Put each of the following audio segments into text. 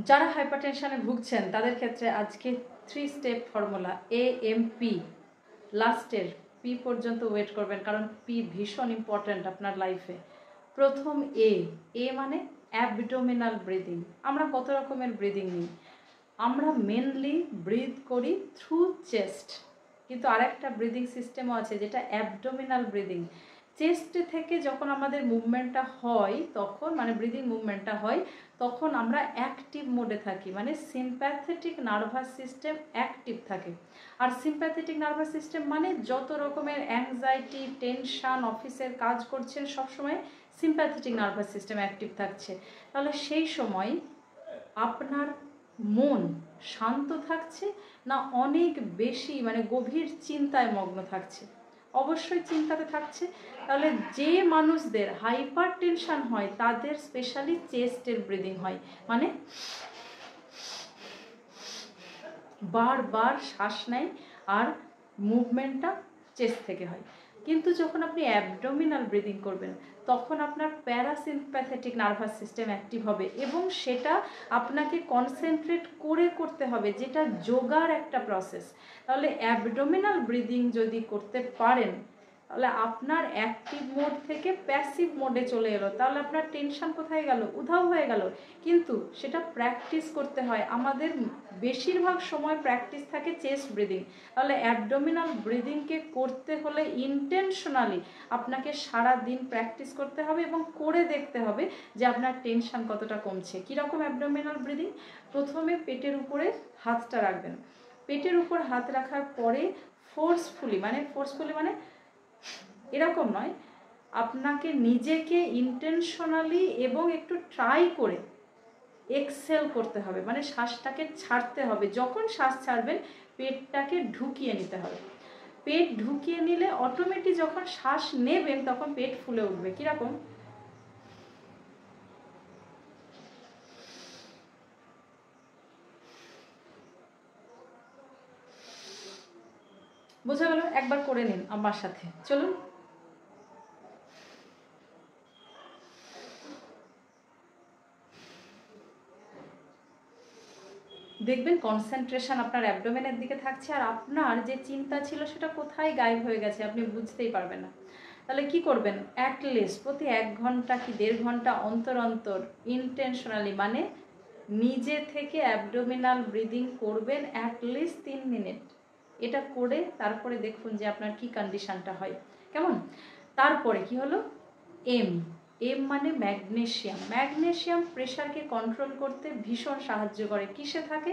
যারা হাইপারটেনশনে ভুগছেন তাদের ক্ষেত্রে আজকে 3 স্টেপ ফর্মুলা AMP, লাস্টের পি পর্যন্ত ওয়েট করবেন, কারণ পি ভীষণ ইম্পর্ট্যান্ট আপনার লাইফে। প্রথম এ মানে অ্যাবডোমিনাল ব্রিদিং। আমরা কত রকমের ব্রিদিং নিই? আমরা মেনলি ব্রিথ করি থ্রু চেস্ট, কিন্তু আরেকটা ব্রিদিং সিস্টেমও আছে যেটা অ্যাবডোমিনাল ব্রিদিং। চেস্ট থেকে যখন আমাদের মুভমেন্টটা হয় তখন, মানে ব্রিদিং মুভমেন্টটা হয় তখন আমরা অ্যাক্টিভ মোডে থাকি, মানে সিম্প্যাথেটিক নার্ভাস সিস্টেম অ্যাক্টিভ থাকে। আর সিম্প্যাথেটিক নার্ভাস সিস্টেম মানে যত রকমের অ্যাংজাইটি, টেনশান, অফিসের কাজ করছেন সবসময় সিম্প্যাথেটিক নার্ভাস সিস্টেম অ্যাক্টিভ থাকছে। তাহলে সেই সময় আপনার মন শান্ত থাকছে না অনেক বেশি মানে গভীর চিন্তায় মগ্ন থাকছে? অবশ্যই চিন্তাতে থাকছে। তাহলে যে মানুষদের হাইপার টেনশন হয় তাদের স্পেশালি চেস্টের ব্রিদিং হয়, মানে বারবার শ্বাস নেয় আর মুভমেন্টটা চেস্ট থেকে হয়। কিন্তু যখন আপনি অ্যাবডোমিনাল ব্রিদিং করবেন তখন আপনার প্যারাসিম্প্যাথেটিক নার্ভাস সিস্টেম অ্যাক্টিভ হবে এবং সেটা আপনাকে কনসেন্ট্রেট করে করতে হবে, যেটা যোগার একটা প্রসেস। তাহলে অ্যাবডোমিনাল ব্রিদিং যদি করতে পারেন তাহলে আপনার অ্যাক্টিভ মোড থেকে প্যাসিভ মোডে চলে এলো। তাহলে আপনার টেনশন কোথায় গেল? উধাও হয়ে গেল। কিন্তু সেটা প্র্যাকটিস করতে হয়। আমাদের বেশিরভাগ সময় প্র্যাকটিস থাকে চেস্ট ব্রিদিং। তাহলে অ্যাবডোমিনাল ব্রিদিংকে করতে হলে ইন্টেনশনালি আপনাকে সারা দিন প্র্যাকটিস করতে হবে এবং করে দেখতে হবে যে আপনার টেনশন কতটা কমছে। কীরকম অ্যাবডোমিনাল ব্রিদিং? প্রথমে পেটের উপরে হাতটা রাখবেন। পেটের উপর হাত রাখার পরে ফোর্সফুলি মানে এরকম নয়, আপনাকে নিজেকে ইন্টেনশনালি এবং একটু ট্রাই করে এক্সেল করতে হবে, মানে শ্বাসটাকে ছাড়তে হবে। যখন শ্বাস ছাড়বেন পেটটাকে ঢুকিয়ে নিতে হবে। পেট ঢুকিয়ে নিলে অটোমেটিক যখন শ্বাস নেবেন তখন পেট ফুলে উঠবে। কীরকম? বোঝা গেল? একবার করে নিন আমার সাথে, চলুন। দেখবেন কনসেন্ট্রেশন আপনার অ্যাবডোমেনের দিকে থাকছে আর আপনার যে চিন্তা ছিল সেটা কোথায় গায়েব হয়ে গেছে আপনি বুঝতেই পারবেন না। তাহলে কি করবেন? অ্যাটলিস্ট প্রতি 1 ঘন্টা কি 1.5 ঘন্টা অন্তর অন্তর ইন্টেনশনালি মানে নিজে থেকে অ্যাবডোমিনাল ব্রিদিং করবেন অ্যাটলিস্ট 3 মিনিট। এটা করে তারপরে দেখুন যে আপনার কি কন্ডিশনটা হয়। কেমন? তারপরে কি হলো? এম মানে ম্যাগনেশিয়াম প্রেশারকে কন্ট্রোল করতে ভীষণ সাহায্য করে। কিসে থাকে?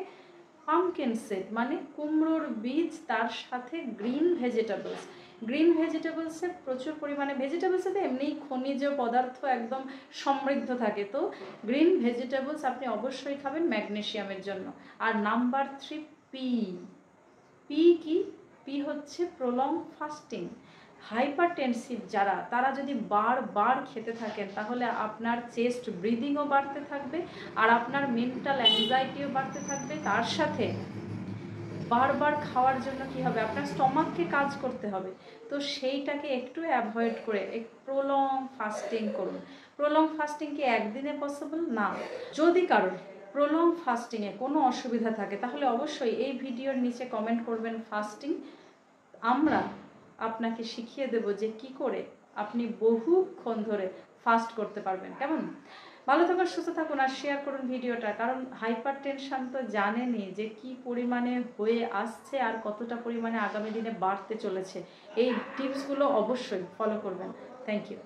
পামকিন সিড মানে কুমড়োর বীজ, তার সাথে গ্রিন ভেজিটেবলসে প্রচুর পরিমাণে, ভেজিটেবলসে এমনিই খনিজ পদার্থ একদম সমৃদ্ধ থাকে, তো গ্রিন ভেজিটেবলস আপনি অবশ্যই খাবেন ম্যাগনেশিয়ামের জন্য। আর নাম্বার 3 পি কি? পি হচ্ছে প্রলং ফাস্টিং। হাইপারটেনসিভ যারা, তারা যদি বারবার খেতে থাকেন তাহলে আপনার চেস্ট ব্রিদিংও বাড়তে থাকবে আর আপনার মেন্টাল অ্যাংজাইটিও বাড়তে থাকবে। তার সাথে বারবার খাওয়ার জন্য কি হবে? আপনার স্টমাককে কাজ করতে হবে, তো সেইটাকে একটু অ্যাভয়েড করে প্রলং ফাস্টিং করুন। প্রলং ফাস্টিং কি একদিনে পসিবল না? যদি কারোর প্রলং ফাস্টিংয়ে কোনো অসুবিধা থাকে তাহলে অবশ্যই এই ভিডিওর নিচে কমেন্ট করবেন ফাস্টিং। আমরা আপনাকে শিখিয়ে দেব যে কি করে আপনি বহুক্ষণ ধরে ফাস্ট করতে পারবেন। কেমন? ভালো থাকুন, সুস্থ থাকুন আর শেয়ার করুন ভিডিওটা, কারণ হাইপার টেনশন তো জানেনই যে কি পরিমাণে হয়ে আসছে আর কতটা পরিমাণে আগামী দিনে বাড়তে চলেছে। এই টিপসগুলো অবশ্যই ফলো করবেন। Thank you.